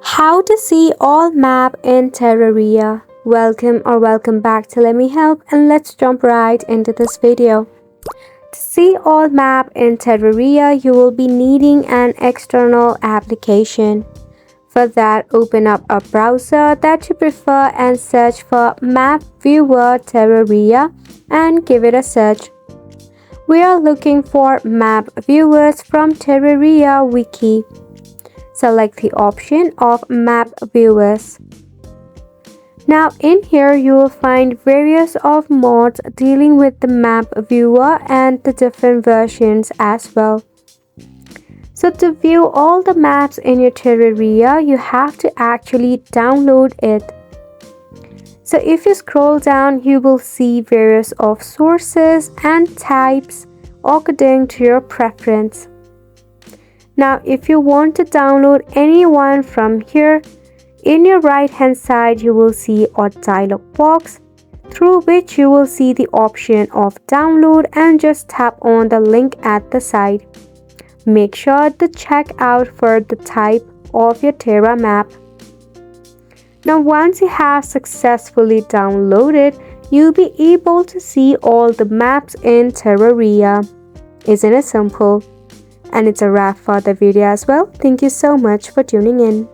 How to see all map in Terraria. Welcome back to Let Me Help, and let's jump right into this video. To see all map in Terraria, you will be needing an external application. For that, open up a browser that you prefer and search for Map Viewer Terraria and give it a search. We are looking for map viewers from Terraria Wiki. Select the option of Map Viewers. Now in here you will find various of mods dealing with the map viewer and the different versions as well. So to view all the maps in your Terraria, you have to actually download it. So if you scroll down, you will see various of sources and types according to your preference. Now if you want to download any one from here, in your right hand side you will see a dialog box through which you will see the option of download, and just tap on the link at the side. Make sure to check out for the type of your Terra map. Now once you have successfully downloaded, you'll be able to see all the maps in Terraria. Isn't it simple? And it's a wrap for the video as well. Thank you so much for tuning in.